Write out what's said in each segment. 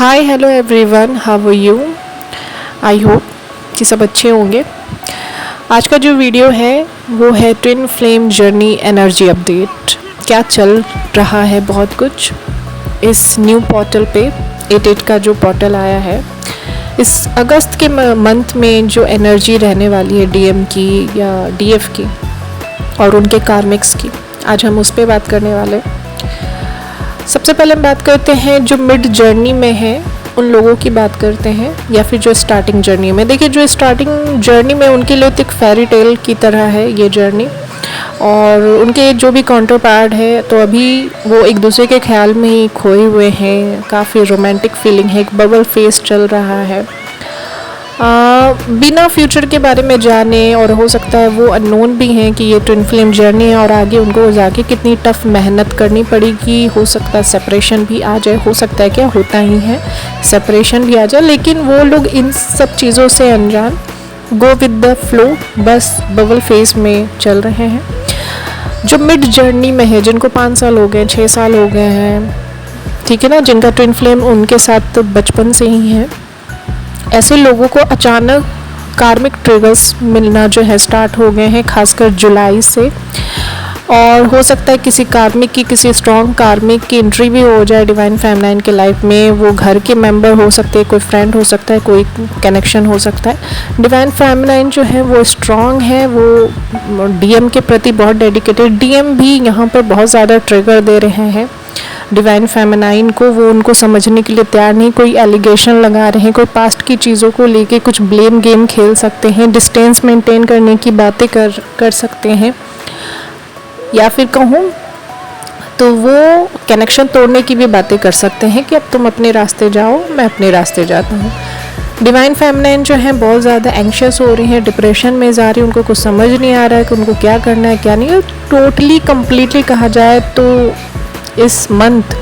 Hi hello everyone, how are you. I hope कि सब अच्छे होंगे। आज का जो वीडियो है वो है twin flame journey energy update. क्या चल रहा है, बहुत कुछ इस न्यू पोर्टल पे 88 का जो पोर्टल आया है। इस अगस्त के मंथ में जो एनर्जी रहने वाली है डीएम की या डीएफ की और उनके कार्मिक्स की, आज हम उस पर बात करने वाले हैं। सबसे पहले हम बात करते हैं जो मिड जर्नी में है उन लोगों की बात करते हैं, या फिर जो स्टार्टिंग जर्नी में। देखिए, जो स्टार्टिंग जर्नी में उनके लिए तो एक फेरी टेल की तरह है ये जर्नी, और उनके जो भी काउंटर पार्ट है तो अभी वो एक दूसरे के ख्याल में ही खोए हुए हैं। काफ़ी रोमांटिक फीलिंग है, एक बबल फेस चल रहा है। बिना फ्यूचर के बारे में जाने, और हो सकता है वो अननोन भी हैं कि ये ट्विन फ्लेम जर्नी है और आगे उनको जाके कितनी टफ मेहनत करनी पड़ेगी। हो सकता है सेपरेशन भी आ जाए, हो सकता है क्या होता ही है सेपरेशन भी आ जाए, लेकिन वो लोग इन सब चीज़ों से अनजान, गो विद द फ्लो, बस बबल फेस में चल रहे हैं। जो मिड जर्नी में है, जिनको 5 साल हो गए, 6 साल हो गए हैं, ठीक है ना, जिनका ट्विन फ्लेम उनके साथ तो बचपन से ही है, ऐसे लोगों को अचानक कार्मिक ट्रिगर्स मिलना जो है स्टार्ट हो गए हैं, खासकर जुलाई से। और हो सकता है किसी कार्मिक की, किसी स्ट्रॉन्ग कार्मिक की एंट्री भी हो जाए डिवाइन फेमिनाइन के लाइफ में। वो घर के मेंबर हो सकते हैं, कोई फ्रेंड हो सकता है, कोई कनेक्शन हो सकता है। डिवाइन फेमिनाइन जो है वो स्ट्रॉन्ग है, वो डीएम के प्रति बहुत डेडिकेटेड। डीएम भी यहाँ पर बहुत ज़्यादा ट्रिगर दे रहे हैं डिवाइन फेमिनाइन को, वो उनको समझने के लिए तैयार नहीं। कोई एलिगेशन लगा रहे हैं, कोई पास्ट की चीज़ों को लेके कुछ ब्लेम गेम खेल सकते हैं, डिस्टेंस मेंटेन करने की बातें कर सकते हैं, या फिर कहूँ तो वो कनेक्शन तोड़ने की भी बातें कर सकते हैं कि अब तुम अपने रास्ते जाओ, मैं अपने रास्ते जाता हूँ। डिवाइन फेमिनाइन जो है बहुत ज़्यादा एंग्शियस हो रही हैं, डिप्रेशन में जा रही है, उनको कुछ समझ नहीं आ रहा है कि उनको क्या करना है क्या नहीं। टोटली कम्प्लीटली कहा जाए तो इस मंथ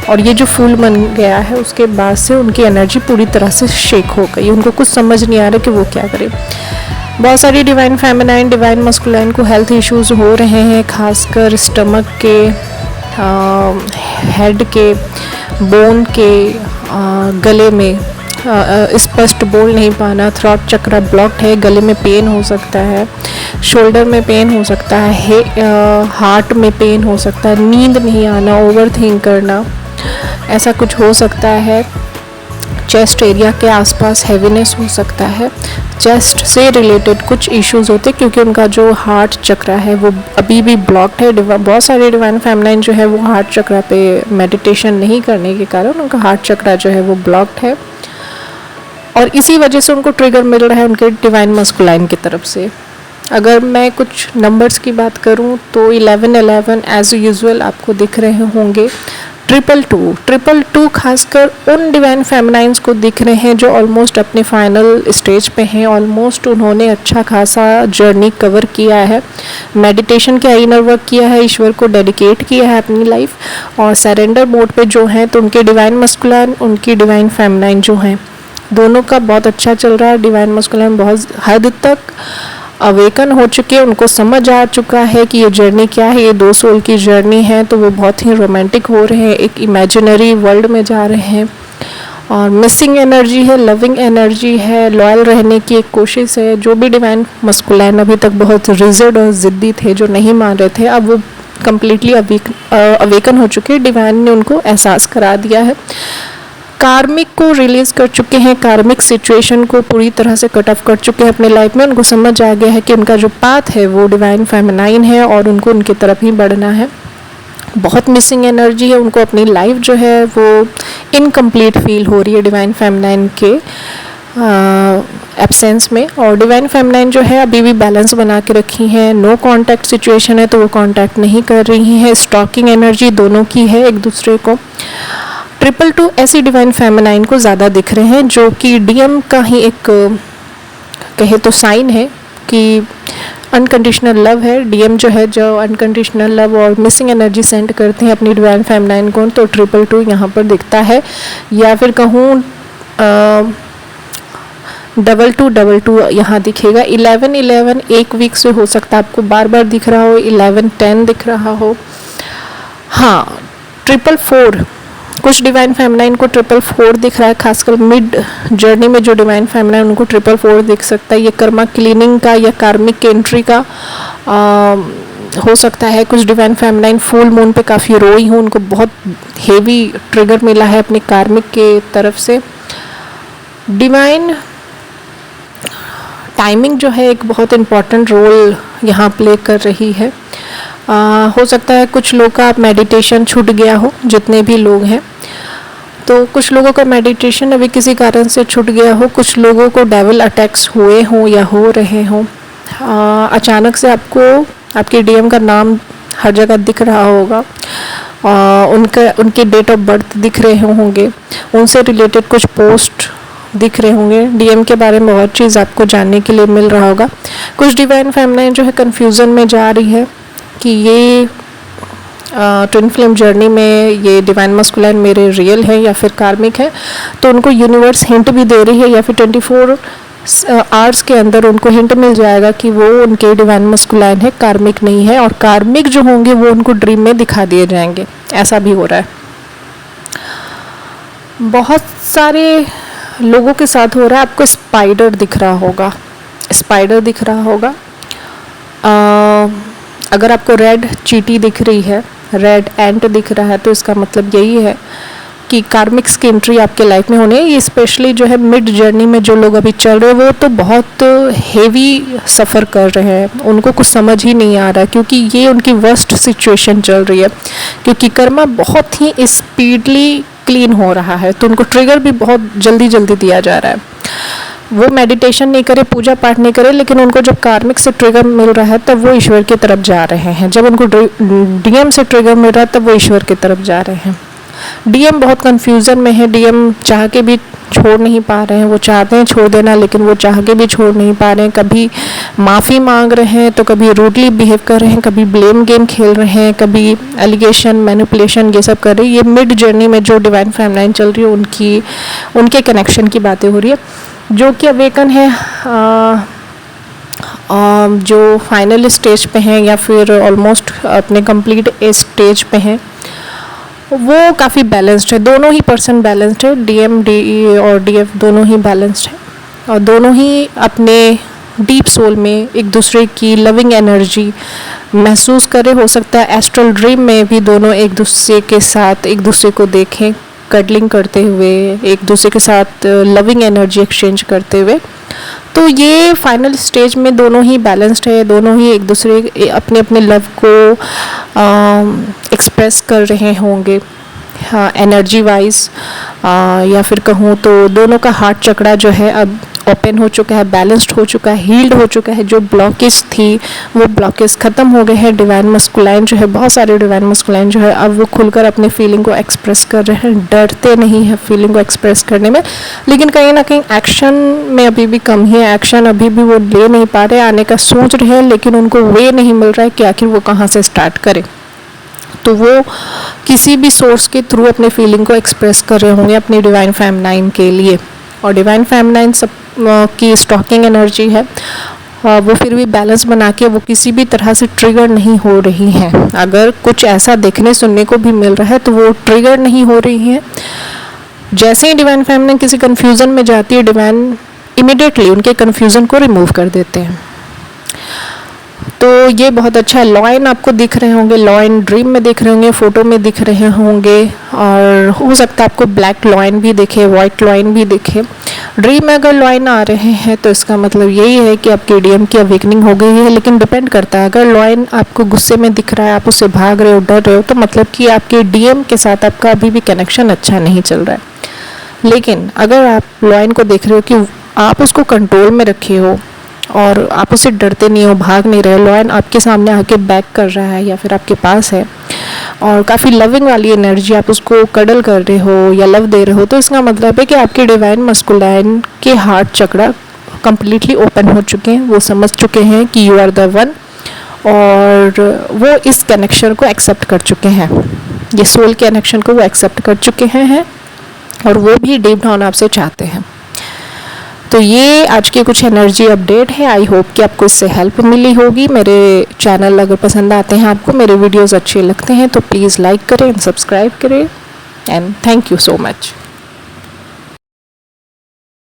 और ये जो फुल मन गया है उसके बाद से उनकी एनर्जी पूरी तरह से शेक हो गई। उनको कुछ समझ नहीं आ रहा कि वो क्या करें। बहुत सारी डिवाइन फेमिनाइन, डिवाइन मस्कुलाइन को हेल्थ इश्यूज हो रहे हैं, खासकर स्टमक के, हेड के, बोन के, गले में स्पष्ट बोल नहीं पाना, थ्रॉट चक्र ब्लॉक्ड है, गले में पेन हो सकता है, शोल्डर में पेन हो सकता है, हार्ट में पेन हो सकता है, नींद नहीं आना, ओवर थिंक करना, ऐसा कुछ हो सकता है। चेस्ट एरिया के आसपास हैवीनेस हो सकता है। चेस्ट से रिलेटेड कुछ इश्यूज होते हैं क्योंकि उनका जो हार्ट चक्र है वो अभी भी ब्लॉक्ड है। बहुत सारे डिवाइन फेमिनाइन जो है वो हार्ट चक्र पे मेडिटेशन नहीं करने के कारण उनका हार्ट चक्र जो है वो ब्लॉक्ड है, और इसी वजह से उनको ट्रिगर मिल रहा है उनके डिवाइन मस्कुलाइन की तरफ से। अगर मैं कुछ नंबर्स की बात करूं तो 1111 एज यूजुअल आपको दिख रहे होंगे। 222 खासकर उन डिवाइन फेमिनाइंस को दिख रहे हैं जो ऑलमोस्ट अपने फाइनल स्टेज पे हैं। ऑलमोस्ट उन्होंने अच्छा खासा जर्नी कवर किया है, मेडिटेशन का इनर वर्क किया है, ईश्वर को डेडिकेट किया है अपनी लाइफ, और सरेंडर मोड पे जो हैं तो उनके डिवाइन मस्कुलाइन, उनकी डिवाइन फेमिनाइन जो हैं दोनों का बहुत अच्छा चल रहा है। डिवाइन मस्कुलाइन बहुत हद तक अवेकन हो चुके हैं, उनको समझ आ चुका है कि ये जर्नी क्या है, ये 2 सोल की जर्नी है, तो वो बहुत ही रोमांटिक हो रहे हैं, एक इमेजिनरी वर्ल्ड में जा रहे हैं। और मिसिंग एनर्जी है, लविंग एनर्जी है, लॉयल रहने की एक कोशिश है। जो भी डिवाइन मस्कुलाइन अभी तक बहुत रिजिड और ज़िद्दी थे, जो नहीं मान रहे थे, अब वो कम्प्लीटली अवेकन हो चुके हैं। डिवाइन ने उनको एहसास करा दिया है, कार्मिक को रिलीज कर चुके हैं, कार्मिक सिचुएशन को पूरी तरह से कट ऑफ कर चुके हैं अपने लाइफ में। उनको समझ आ गया है कि उनका जो पाथ है वो डिवाइन फेमिनाइन है और उनको उनकी तरफ ही बढ़ना है। बहुत मिसिंग एनर्जी है, उनको अपनी लाइफ जो है वो इनकम्प्लीट फील हो रही है डिवाइन फेमिनाइन के एब्सेंस में। और डिवाइन फेमिनाइन जो है अभी भी बैलेंस बना के रखी हैं। नो कांटेक्ट सिचुएशन है तो वो कांटेक्ट नहीं कर रही हैं। स्टॉकिंग एनर्जी दोनों की है एक दूसरे को। 222 ऐसी डिवाइन फेमिनाइन को ज़्यादा दिख रहे हैं जो कि डीएम का ही एक कहे तो साइन है कि अनकंडीशनल लव है। डीएम जो है जो अनकंडीशनल लव और मिसिंग एनर्जी सेंड करते हैं अपनी डिवाइन फेमिनाइन को, तो 222 यहाँ पर दिखता है। या फिर कहूँ 2222 यहाँ दिखेगा। 1111 एक वीक से हो सकता है आपको बार बार दिख रहा हो, 1110 दिख रहा हो। हाँ, 444 कुछ डिवाइन फेमिनाइन को 444 दिख रहा है, खासकर मिड जर्नी में जो डिवाइन फेमिनाइन उनको 444 दिख सकता है। ये कर्मा क्लीनिंग का या कार्मिक एंट्री का हो सकता है। कुछ डिवाइन फेमिनाइन फुल मून पे काफ़ी रोई हो, उनको बहुत हेवी ट्रिगर मिला है अपने कार्मिक के तरफ से। डिवाइन टाइमिंग जो है एक बहुत इम्पॉर्टेंट रोल यहाँ प्ले कर रही है। हो सकता है कुछ लोग का मेडिटेशन छूट गया हो, जितने भी लोग हैं, तो कुछ लोगों का मेडिटेशन अभी किसी कारण से छूट गया हो। कुछ लोगों को डेविल अटैक्स हुए हों या हो रहे हों। अचानक से आपको आपके डीएम का नाम हर जगह दिख रहा होगा, उनके डेट ऑफ बर्थ दिख रहे होंगे, उनसे रिलेटेड कुछ पोस्ट दिख रहे होंगे, डीएम के बारे में बहुत चीज़ आपको जानने के लिए मिल रहा होगा। कुछ डिवाइन फेमिनाइन जो है कन्फ्यूज़न में जा रही है कि ये ट्विन फ्लेम जर्नी में ये डिवाइन मस्कुलाइन मेरे रियल है या फिर कार्मिक है। तो उनको यूनिवर्स हिंट भी दे रही है या फिर 24 आवर्स के अंदर उनको हिंट मिल जाएगा कि वो उनके डिवाइन मस्कुलाइन है, कार्मिक नहीं है। और कार्मिक जो होंगे वो उनको ड्रीम में दिखा दिए जाएंगे, ऐसा भी हो रहा है। बहुत सारे लोगों के साथ हो रहा है। आपको स्पाइडर दिख रहा होगा, स्पाइडर दिख रहा होगा। अगर आपको रेड चींटी दिख रही है, रेड एंट दिख रहा है, तो इसका मतलब यही है कि कार्मिक्स की एंट्री आपके लाइफ में होनी है। ये स्पेशली जो है मिड जर्नी में जो लोग अभी चल रहे हैं वो तो बहुत हेवी सफ़र कर रहे हैं, उनको कुछ समझ ही नहीं आ रहा, क्योंकि ये उनकी वर्स्ट सिचुएशन चल रही है। क्योंकि कर्मा बहुत ही स्पीडली क्लीन हो रहा है, तो उनको ट्रिगर भी बहुत जल्दी जल्दी दिया जा रहा है। वो मेडिटेशन नहीं करे, पूजा पाठ नहीं करे, लेकिन उनको जब कार्मिक से ट्रिगर मिल रहा है तब वो ईश्वर की तरफ जा रहे हैं। जब उनको डीएम से ट्रिगर मिल रहा है तब वो ईश्वर की तरफ जा रहे हैं। डीएम बहुत कंफ्यूजन में है, डीएम चाह के भी छोड़ नहीं पा रहे हैं। वो चाहते हैं छोड़ देना, लेकिन वो चाह के भी छोड़ नहीं पा रहे हैं। कभी माफ़ी मांग रहे हैं तो कभी रूडली बिहेव कर रहे हैं, कभी ब्लेम गेम खेल रहे हैं, कभी एलिगेशन मैनिपुलेशन ये सब कर रही है। ये मिड जर्नी में जो डिवाइन फेमिनाइन चल रही है उनके कनेक्शन की बातें हो रही है, जो कि अवेकन है, जो फाइनल स्टेज पे हैं या फिर ऑलमोस्ट अपने कंप्लीट स्टेज पे हैं, वो काफ़ी बैलेंस्ड है। दोनों ही पर्सन बैलेंस्ड है, डीएम डी और डीएफ दोनों ही बैलेंस्ड है, और दोनों ही अपने डीप सोल में एक दूसरे की लविंग एनर्जी महसूस करें। हो सकता है एस्ट्रल ड्रीम में भी दोनों एक दूसरे के साथ एक दूसरे को देखें, कडलिंग करते हुए, एक दूसरे के साथ लविंग एनर्जी एक्सचेंज करते हुए। तो ये फाइनल स्टेज में दोनों ही बैलेंस्ड है, दोनों ही एक दूसरे अपने अपने लव को एक्सप्रेस कर रहे होंगे, हाँ, एनर्जी वाइज, या फिर कहूँ तो दोनों का हार्ट चक्रा जो है अब ओपन हो चुका है, बैलेंस्ड हो चुका है, हील्ड हो चुका है। जो ब्लॉकेज थी वो ब्लॉकेज ख़त्म हो गए हैं। डिवाइन मस्कुलाइन जो है, बहुत सारे डिवाइन मस्कुलाइन जो है अब वो खुलकर अपने फीलिंग को एक्सप्रेस कर रहे हैं, डरते नहीं हैं फीलिंग को एक्सप्रेस करने में। लेकिन कहीं ना कहीं एक्शन में अभी भी कम है, एक्शन अभी भी वो ले नहीं पा रहे, आने का सोच रहे हैं लेकिन उनको वे नहीं मिल रहा है कि आखिर वो कहाँ से स्टार्ट करें। तो वो किसी भी सोर्स के थ्रू अपने फीलिंग को एक्सप्रेस कर रहे होंगे अपनी डिवाइन फेमिनाइन के लिए। और डिवाइन फेमिनाइन सब की स्टॉकिंग एनर्जी है, वो फिर भी बैलेंस बना के वो किसी भी तरह से ट्रिगर नहीं हो रही हैं। अगर कुछ ऐसा देखने सुनने को भी मिल रहा है तो वो ट्रिगर नहीं हो रही हैं। जैसे ही डिवाइन फेमिनाइन किसी कन्फ्यूज़न में जाती है, डिवाइन इमिडिएटली उनके कन्फ्यूज़न को रिमूव कर देते हैं। तो ये बहुत अच्छा है। लॉइन आपको दिख रहे होंगे, लॉइन ड्रीम में दिख रहे होंगे, फ़ोटो में दिख रहे होंगे, और हो सकता है आपको ब्लैक लॉइन भी दिखे, वाइट लॉइन भी दिखे। ड्रीम में अगर लॉइन आ रहे हैं तो इसका मतलब यही है कि आपकी डीएम की अवेकनिंग हो गई है। लेकिन डिपेंड करता है, अगर लॉइन आपको गुस्से में दिख रहा है, आप उससे भाग रहे हो, डर रहे हो, तो मतलब कि आपके डीएम के साथ आपका अभी भी कनेक्शन अच्छा नहीं चल रहा है। लेकिन अगर आप लॉइन को देख रहे हो कि आप उसको कंट्रोल में रखे हो और आप उससे डरते नहीं हो, भाग नहीं रहे, लॉयन आपके सामने आके बैक कर रहा है या फिर आपके पास है और काफ़ी लविंग वाली एनर्जी, आप उसको कडल कर रहे हो या लव दे रहे हो, तो इसका मतलब है कि आपके डिवाइन मस्कुलाइन के हार्ट चक्रा कम्प्लीटली ओपन हो चुके हैं। वो समझ चुके हैं कि यू आर द वन, और वो इस कनेक्शन को एक्सेप्ट कर चुके हैं, ये सोल के कनेक्शन को वो एक्सेप्ट कर चुके हैं और वो भी डीप डाउन आपसे चाहते हैं। तो ये आज की कुछ एनर्जी अपडेट है। आई होप कि आपको इससे हेल्प मिली होगी। मेरे चैनल अगर पसंद आते हैं, आपको मेरे वीडियोस अच्छे लगते हैं तो प्लीज़ लाइक करें, सब्सक्राइब करें। And thank you so much.